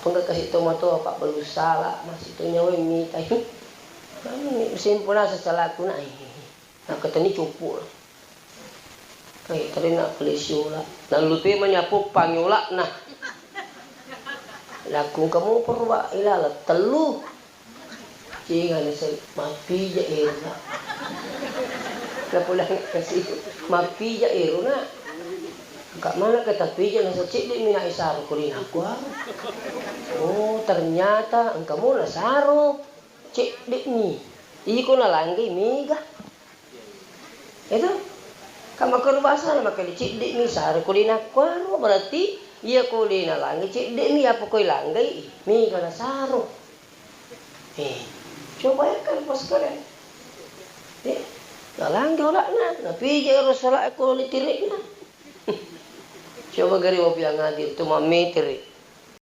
Pagka kasi tomato pak belusala masih itu nyawa mi tayo. Kami simple na sa salato na nakatani cupu lah. Kaya tadi nak pelisyola. Nalutuin man niya po pangyola na. Lakung kamu perwa ilala telu. Cinga na sa mapija ero na. Napulang kasi mapija ero na. Kak mana kita pija na sa cik di mina isaro ko rin ako. Oh ternyata ang kamu nasaro. Cik di ni. Iko na langgi miga. Itu kama kerbasa na makali cik di mi saro ko rin ako. Berarti iya ko rin na langgi cik di mi apa ko'y langgi. Miga na saro. Coba ya kan pas kalian. Langgi wala na. Napija ero sala ako litirik na. Coba gari mo bilang ngadir tu mametri.